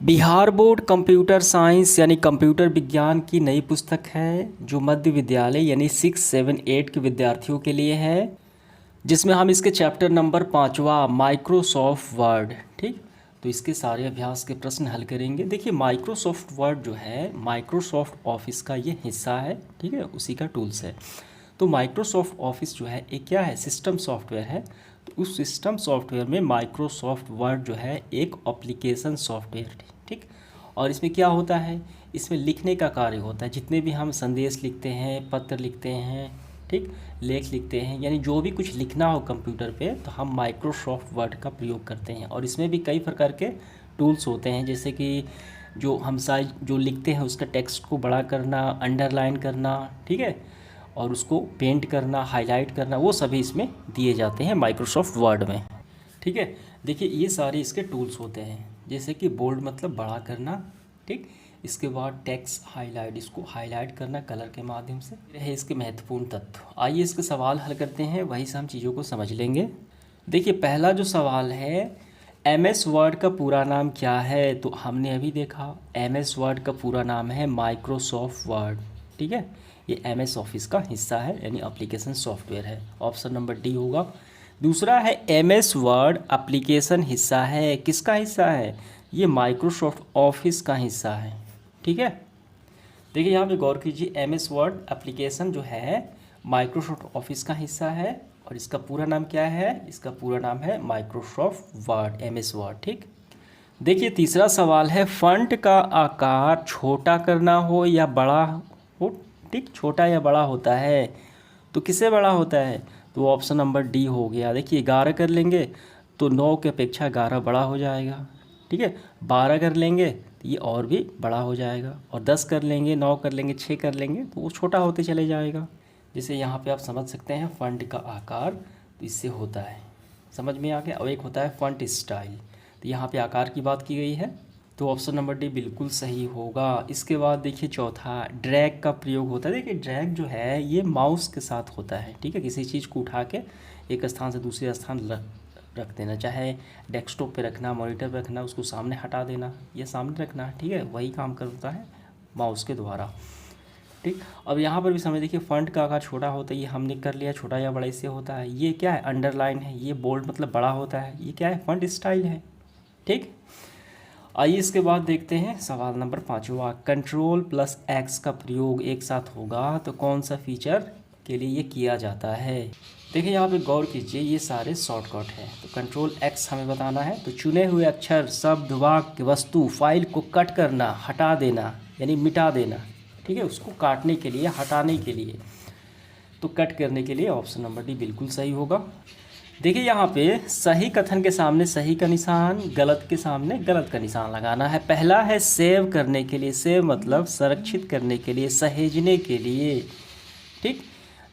Bihar board computer science यानी computer विज्ञान की नई पुस्तक है जो मध्य विद्यालय यानी 6, 7, 8 के विद्यार्थियों के लिए है, जिसमें हम इसके चैप्टर नंबर 5वां माइक्रोसॉफ्ट वर्ड, ठीक, तो इसके सारे अभ्यास के प्रश्न हल करेंगे। देखिए माइक्रोसॉफ्ट वर्ड जो है माइक्रोसॉफ्ट ऑफिस का ये हिस्सा है, ठीक है, उसी का टूल्स है। तो माइक्रोसॉफ्ट ऑफिस जो है एक क्या है, सिस्टम सॉफ्टवेयर है। तो उस सिस्टम सॉफ्टवेयर में माइक्रोसॉफ्ट वर्ड जो है एक एप्लीकेशन सॉफ्टवेयर, ठीक। और इसमें क्या होता है, इसमें लिखने का कार्य होता है। जितने भी हम संदेश लिखते हैं, पत्र लिखते हैं, ठीक, लेख लिखते हैं, यानी जो भी कुछ लिखना हो कंप्यूटर पे तो हम माइक्रोसॉफ्ट वर्ड का प्रयोग करते हैं। और इसमें भी कई प्रकार के टूल्स होते हैं, जैसे कि जो हम साइज जो लिखते हैं उसका टेक्स्ट को बड़ा करना, अंडरलाइन करना, ठीक है, और उसको पेंट करना, हाईलाइट करना, वो सभी इसमें दिए जाते हैं माइक्रोसॉफ्ट वर्ड में, ठीक है। देखिए ये सारे इसके टूल्स होते हैं, जैसे कि बोल्ड मतलब बड़ा करना, ठीक, इसके बाद टेक्स्ट हाईलाइट, इसको हाईलाइट करना कलर के माध्यम से, है इसके महत्वपूर्ण तत्व। आइए इसके सवाल हल करते हैं, वहीं से हम चीज़ों को समझ लेंगे। देखिए पहला जो सवाल है, एमएस वर्ड का पूरा नाम क्या है, तो हमने अभी देखा एमएस वर्ड का पूरा नाम है माइक्रोसॉफ्ट वर्ड, ठीक है, ये एमएस ऑफिस का हिस्सा है यानी एप्लीकेशन सॉफ्टवेयर है। ऑप्शन नंबर डी होगा। दूसरा है एमएस वर्ड एप्लीकेशन हिस्सा है, किसका हिस्सा है, ये माइक्रोसॉफ्ट ऑफिस का हिस्सा है, ठीक है। देखिए यहाँ पे गौर कीजिए, एमएस वर्ड एप्लीकेशन जो है माइक्रोसॉफ्ट ऑफिस का हिस्सा है और इसका पूरा नाम क्या है, इसका पूरा नाम है माइक्रोसॉफ्ट वर्ड, एमएस वर्ड, ठीक। देखिए तीसरा सवाल है, फॉन्ट का आकार छोटा करना हो या बड़ा हो, ठीक, छोटा या बड़ा होता है, तो किससे बड़ा होता है, तो ऑप्शन नंबर डी हो गया। देखिए 11 कर लेंगे तो 9 की अपेक्षा 11 बड़ा हो जाएगा, ठीक है। 12 कर लेंगे तो ये और भी बड़ा हो जाएगा, और 10 कर लेंगे, 9 कर लेंगे, 6 कर लेंगे तो वो छोटा होते चले जाएगा। जैसे यहाँ पे आप समझ सकते हैं फॉन्ट का आकार तो इससे होता है, समझ में आ गया। और एक होता है फॉन्ट स्टाइल, तो यहाँ पे आकार की बात की गई है, तो ऑप्शन नंबर डी बिल्कुल सही होगा। इसके बाद देखिए चौथा, ड्रैग का प्रयोग होता है। देखिए ड्रैग जो है ये माउस के साथ होता है, ठीक है, किसी चीज़ को उठा के एक स्थान से दूसरे स्थान रख देना, चाहे डेस्कटॉप पे रखना, मॉनिटर पे रखना, उसको सामने हटा देना या सामने रखना, ठीक है, वही काम करता है माउस के द्वारा, ठीक। अब यहाँ पर भी समझ, देखिए फॉन्ट का आकार छोटा होता है, ये हमने कर लिया, छोटा या बड़ा इससे होता है। ये क्या है, अंडरलाइन है, ये बोल्ड मतलब बड़ा होता है, ये क्या है, फॉन्ट स्टाइल है, ठीक। आइए इसके बाद देखते हैं सवाल नंबर 5वां, कंट्रोल+X का प्रयोग एक साथ होगा तो कौन सा फीचर के लिए ये किया जाता है। देखिए यहाँ पे गौर कीजिए, ये सारे शॉर्टकट हैं, तो कंट्रोल+X हमें बताना है। तो चुने हुए अक्षर, शब्द, वाक्य, वस्तु, फाइल को कट करना, हटा देना यानी मिटा देना, ठीक है, उसको काटने के लिए, हटाने के लिए, तो कट करने के लिए ऑप्शन नंबर डी बिल्कुल सही होगा। देखिए यहाँ पे सही कथन के सामने सही का निशान, गलत के सामने गलत का निशान लगाना है। पहला है सेव करने के लिए, सेव मतलब संरक्षित करने के लिए, सहेजने के लिए, ठीक।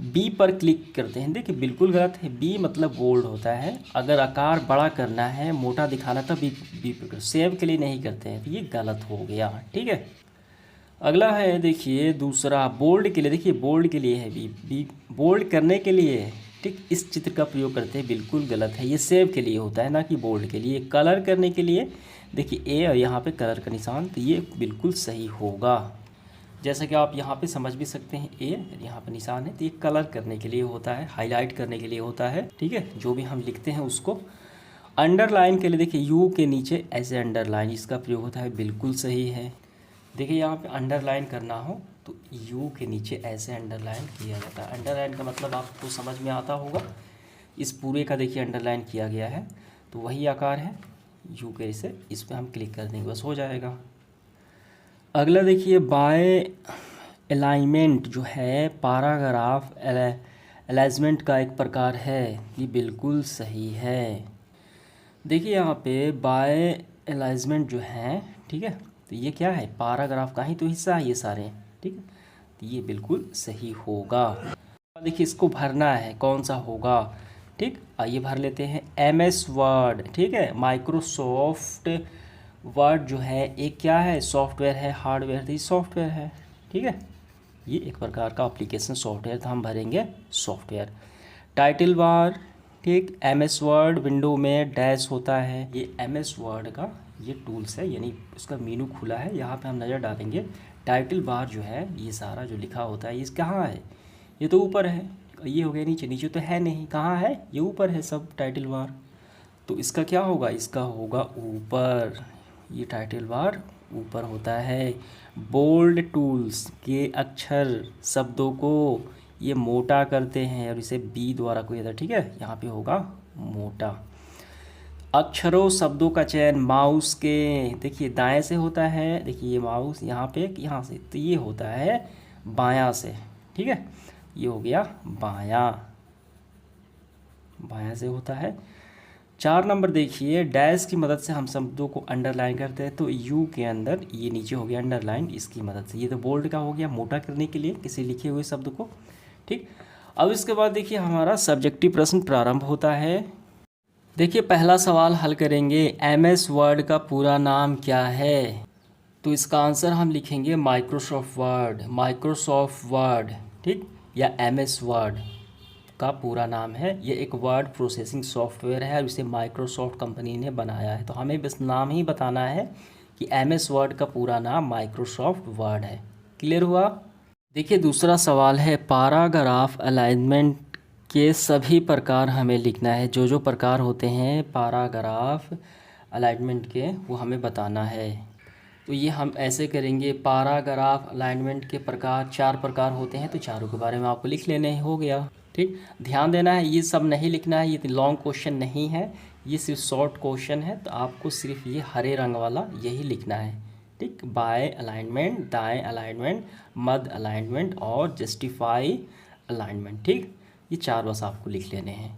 बी पर क्लिक करते हैं, देखिए बिल्कुल गलत है, बी मतलब बोल्ड होता है, अगर आकार बड़ा करना है, मोटा दिखाना तो बी पर, सेव के लिए नहीं करते हैं, तो ये गलत हो गया, ठीक है। अगला है देखिए दूसरा, बोल्ड के लिए, देखिए बोल्ड के लिए है बी बोल्ड करने के लिए, ठीक, इस चित्र का प्रयोग करते हैं, बिल्कुल गलत है, ये सेव के लिए होता है ना कि बोल्ड के लिए। कलर करने के लिए देखिए ए और यहाँ पे कलर का निशान, तो ये बिल्कुल सही होगा। जैसा कि आप यहाँ पे समझ भी सकते हैं, ए यहाँ पे निशान है, तो ये कलर करने के लिए होता है, हाईलाइट करने के लिए होता है, ठीक है, जो भी हम लिखते हैं उसको। अंडरलाइन के लिए देखिए यू के नीचे ऐसे अंडरलाइन, इसका प्रयोग होता है, बिल्कुल सही है। देखिए यहाँ पे अंडरलाइन करना हो तो यू के नीचे ऐसे अंडरलाइन किया जाता है। अंडरलाइन का मतलब आपको समझ में आता होगा, इस पूरे का देखिए अंडरलाइन किया गया है, तो वही आकार है यू के, से इस पर हम क्लिक कर देंगे, बस हो जाएगा। अगला देखिए बाय अलाइनमेंट जो है पैराग्राफ अलाइजमेंट का एक प्रकार है, ये बिल्कुल सही है। देखिए यहाँ पे बाय अलाइजमेंट जो है, ठीक है, तो ये क्या है, पैराग्राफ का ही तो हिस्सा है ये सारे, ठीक है, तो ये बिल्कुल सही होगा। देखिए इसको भरना है, कौन सा होगा, ठीक, आइए भर लेते हैं। एमएस वर्ड, ठीक है, माइक्रोसॉफ्ट वर्ड जो है एक क्या है, सॉफ्टवेयर है, हार्डवेयर तो सॉफ्टवेयर है, ठीक है, ये एक प्रकार का एप्लीकेशन सॉफ्टवेयर, तो हम भरेंगे सॉफ्टवेयर। टाइटल बार, ठीक, एमएस वर्ड विंडो में डैश होता है, ये एमएस वर्ड का ये टूल्स है, यानी उसका मेनू खुला है। यहाँ पे हम नज़र डालेंगे, टाइटल बार जो है ये सारा जो लिखा होता है ये कहाँ है, ये तो ऊपर है, ये हो गया नीचे, नीचे तो है नहीं, कहाँ है, ये ऊपर है सब टाइटल बार। तो इसका क्या होगा, इसका होगा ऊपर, ये टाइटल बार ऊपर होता है। बोल्ड टूल्स के अक्षर शब्दों को ये मोटा करते हैं और इसे बी द्वारा कोई था, ठीक है, यहाँ पे होगा मोटा। अक्षरों शब्दों का चयन माउस के, देखिए दाएं से होता है, देखिए ये माउस यहाँ पे, यहाँ से, तो ये होता है बायां से, ठीक है, ये हो गया बायां, बायां से होता है। 4 नंबर देखिए, डैश की मदद से हम शब्दों को अंडरलाइन करते हैं, तो यू के अंदर ये नीचे हो गया अंडरलाइन, इसकी मदद से, ये तो बोल्ड का हो गया मोटा करने के लिए किसी लिखे हुए शब्द को, ठीक। अब इसके बाद देखिए हमारा सब्जेक्टिव प्रश्न प्रारंभ होता है। देखिए पहला सवाल हल करेंगे, MS वर्ड का पूरा नाम क्या है, तो इसका आंसर हम लिखेंगे माइक्रोसॉफ्ट वर्ड, माइक्रोसॉफ्ट वर्ड, ठीक, या MS वर्ड का पूरा नाम है। ये एक वर्ड प्रोसेसिंग सॉफ्टवेयर है और इसे माइक्रोसॉफ्ट कंपनी ने बनाया है, तो हमें बस नाम ही बताना है कि MS वर्ड का पूरा नाम माइक्रोसॉफ्ट वर्ड है। क्लियर हुआ। देखिए दूसरा सवाल है, पैराग्राफ अलाइनमेंट के सभी प्रकार हमें लिखना है, जो जो प्रकार होते हैं पैराग्राफ अलाइनमेंट के वो हमें बताना है। तो ये हम ऐसे करेंगे, पैराग्राफ अलाइनमेंट के प्रकार 4 प्रकार होते हैं, तो चारों के बारे में आपको लिख लेने हो गया, ठीक। ध्यान देना है, ये सब नहीं लिखना है, ये लॉन्ग क्वेश्चन नहीं है, ये सिर्फ शॉर्ट क्वेश्चन है, तो आपको सिर्फ ये हरे रंग वाला यही लिखना है, ठीक। बाय अलाइनमेंट, दाएं अलाइनमेंट, मध्य अलाइनमेंट और जस्टिफाई अलाइनमेंट, ठीक। ये 4 बस आपको लिख लेने हैं।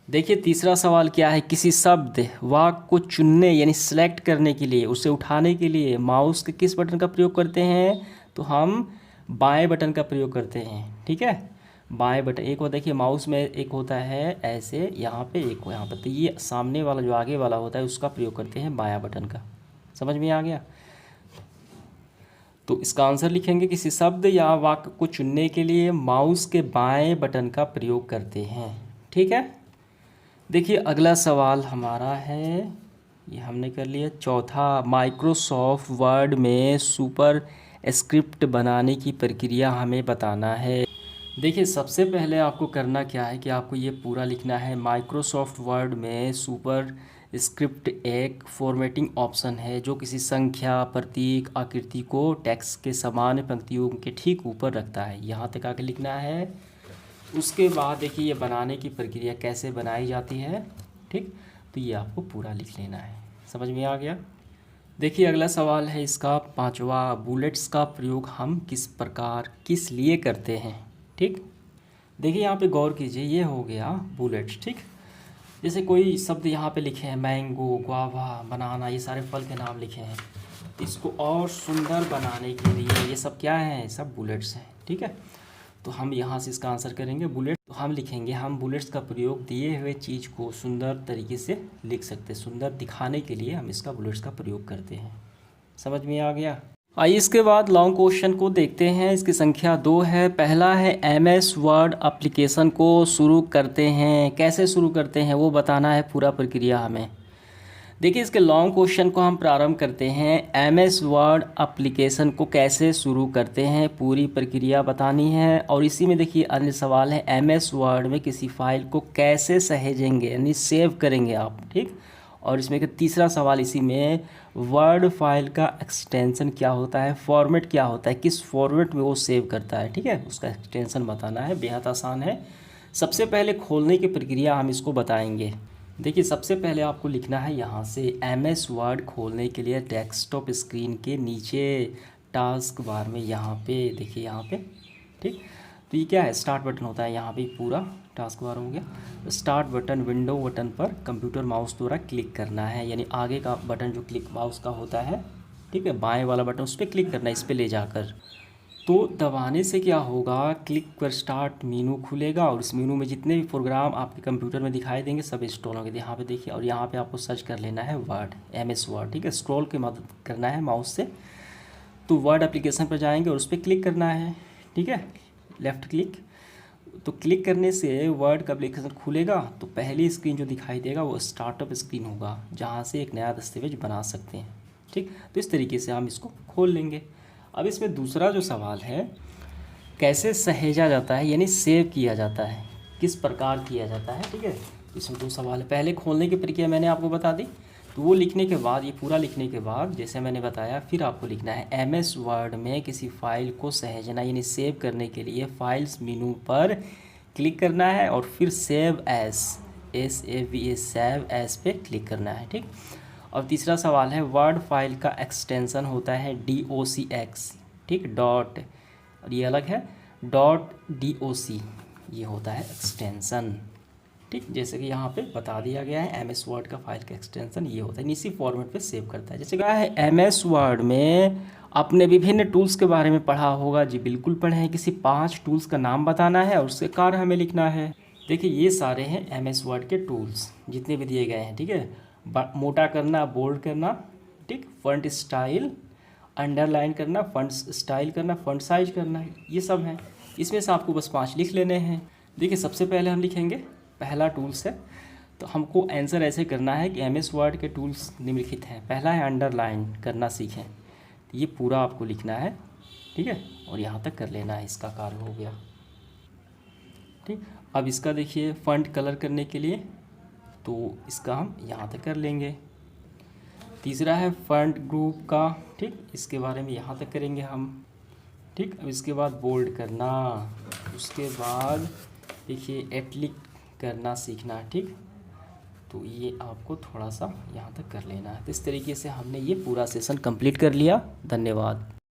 देखिए तीसरा सवाल क्या है, किसी शब्द वाक्य को चुनने यानी सिलेक्ट करने के लिए, उसे उठाने के लिए माउस के किस बटन का प्रयोग करते हैं, तो हम बाएं बटन का प्रयोग करते हैं, ठीक है। बाएं बटन, एक वो देखिए माउस में एक होता है ऐसे यहाँ पे, एक यहाँ पर, तो ये सामने वाला जो आगे वाला होता है उसका प्रयोग करते हैं बायां बटन का। समझ में आ गया। तो इसका आंसर लिखेंगे, किसी शब्द या वाक्य को चुनने के लिए माउस के बाएं बटन का प्रयोग करते हैं, ठीक है। देखिए अगला सवाल हमारा है, ये हमने कर लिया चौथा, माइक्रोसॉफ्ट वर्ड में सुपर स्क्रिप्ट बनाने की प्रक्रिया हमें बताना है। देखिए सबसे पहले आपको करना क्या है कि आपको ये पूरा लिखना है, माइक्रोसॉफ्ट वर्ड में सुपर स्क्रिप्ट एक फॉर्मेटिंग ऑप्शन है जो किसी संख्या, प्रतीक, आकृति को टेक्स्ट के सामान्य पंक्तियों के ठीक ऊपर रखता है, यहाँ तक आके लिखना है। उसके बाद देखिए ये बनाने की प्रक्रिया कैसे बनाई जाती है, ठीक, तो ये आपको पूरा लिख लेना है। समझ में आ गया। देखिए अगला सवाल है इसका 5वां, बुलेट्स का प्रयोग हम किस प्रकार किस लिए करते हैं, ठीक। देखिए यहाँ पे गौर कीजिए, ये हो गया बुलेट्स, ठीक। जैसे कोई शब्द यहाँ पे लिखे हैं, मैंगो, गुआवा, बनाना, ये सारे फल के नाम लिखे हैं, इसको और सुंदर बनाने के लिए ये सब क्या है, सब बुलेट्स हैं, ठीक है। तो हम यहाँ से इसका आंसर करेंगे बुलेट, तो हम लिखेंगे, हम बुलेट्स का प्रयोग दिए हुए चीज़ को सुंदर तरीके से लिख सकते हैं, सुंदर दिखाने के लिए हम इसका बुलेट्स का प्रयोग करते हैं। समझ में आ गया। आइए इसके बाद लॉन्ग क्वेश्चन को देखते हैं। इसकी संख्या 2 है। पहला है, MS वर्ड एप्लीकेशन को शुरू करते हैं, कैसे शुरू करते हैं वो बताना है, पूरा प्रक्रिया हमें। देखिए इसके लॉन्ग क्वेश्चन को हम प्रारंभ करते हैं, MS वर्ड एप्लीकेशन को कैसे शुरू करते हैं, पूरी प्रक्रिया बतानी है। और इसी में देखिए अन्य सवाल है, MS वर्ड में किसी फाइल को कैसे सहेजेंगे यानी सेव करेंगे आप, ठीक। और इसमें एक तीसरा सवाल इसी में, वर्ड फाइल का एक्सटेंशन क्या होता है, फॉर्मेट क्या होता है, किस फॉर्मेट में वो सेव करता है, ठीक है, उसका एक्सटेंशन बताना है। बेहद आसान है। सबसे पहले खोलने की प्रक्रिया हम इसको बताएंगे। देखिए सबसे पहले आपको लिखना है यहाँ से, MS वर्ड खोलने के लिए डेस्कटॉप स्क्रीन के नीचे टास्क बार में यहाँ पे देखिए, यहाँ पे, ठीक। तो ये क्या है, स्टार्ट बटन होता है, यहाँ पे पूरा टास्क बार हो गया। स्टार्ट बटन, विंडो बटन पर कंप्यूटर माउस द्वारा क्लिक करना है, यानी आगे का बटन जो क्लिक माउस का होता है, ठीक है, बाएं वाला बटन उस पर क्लिक करना है, इस पर ले जाकर। तो दबाने से क्या होगा, क्लिक कर स्टार्ट मेनू खुलेगा और इस मेनू में जितने भी प्रोग्राम आपके कंप्यूटर में दिखाई देंगे सब इंस्टॉल होंगे। यहाँ पे देखिए, और यहाँ पे आपको सर्च कर लेना है वर्ड, MS वर्ड, ठीक है। स्क्रॉल की मदद करना है माउस से, तो वर्ड एप्लीकेशन पर जाएंगे और उस पर क्लिक करना है, ठीक है, लेफ़्ट क्लिक। तो क्लिक करने से वर्ड का एप्लीकेशन खुलेगा तो पहली स्क्रीन जो दिखाई देगा वो स्टार्टअप स्क्रीन होगा, जहाँ से एक नया दस्तावेज बना सकते हैं। ठीक, तो इस तरीके से हम इसको खोल लेंगे। अब इसमें दूसरा जो सवाल है, कैसे सहेजा जाता है यानी सेव किया जाता है, किस प्रकार किया जाता है। ठीक है, इसमें दो सवाल है। पहले खोलने की प्रक्रिया मैंने आपको बता दी, तो वो लिखने के बाद, ये पूरा लिखने के बाद जैसे मैंने बताया, फिर आपको लिखना है एमएस वर्ड में किसी फाइल को सहेजना यानी सेव करने के लिए फाइल्स मेनू पर क्लिक करना है और फिर save S, SAVE, save S पे क्लिक करना है। ठीक, और तीसरा सवाल है, वर्ड फाइल का एक्सटेंशन होता है DOCX। ठीक, डॉट, और ये अलग है .doc, ये होता है एक्सटेंशन। ठीक, जैसे कि यहाँ पे बता दिया गया है, एमएस वर्ड का फाइल का एक्सटेंशन ये होता है, इसी फॉर्मेट पे सेव करता है। जैसे कहा है एमएस वर्ड में अपने विभिन्न टूल्स के बारे में पढ़ा होगा। जी बिल्कुल पढ़े हैं। किसी 5 टूल्स का नाम बताना है और उसके कार्य हमें लिखना है। देखिए ये सारे हैं एमएस वर्ड के टूल्स जितने भी दिए गए हैं। ठीक है, मोटा करना, बोल्ड करना, ठीक, फॉन्ट स्टाइल, अंडरलाइन करना, फॉन्ट स्टाइल करना, फॉन्ट साइज करना, ये सब हैं। इसमें से आपको बस 5 लिख लेने हैं। देखिए सबसे पहले हम लिखेंगे, पहला टूल्स है, तो हमको आंसर ऐसे करना है कि एमएस वर्ड के टूल्स निम्नलिखित हैं। पहला है अंडरलाइन करना सीखें, ये पूरा आपको लिखना है। ठीक है, और यहाँ तक कर लेना है, इसका कार्य हो गया। ठीक, अब इसका देखिए फॉन्ट कलर करने के लिए, तो इसका हम यहाँ तक कर लेंगे। तीसरा है फॉन्ट ग्रुप का, ठीक, इसके बारे में यहाँ तक करेंगे हम। ठीक, अब इसके बाद बोल्ड करना, उसके बाद देखिए एटलिक करना सीखना। ठीक, तो ये आपको थोड़ा सा यहाँ तक कर लेना है। तो इस तरीके से हमने ये पूरा सेशन कंप्लीट कर लिया। धन्यवाद।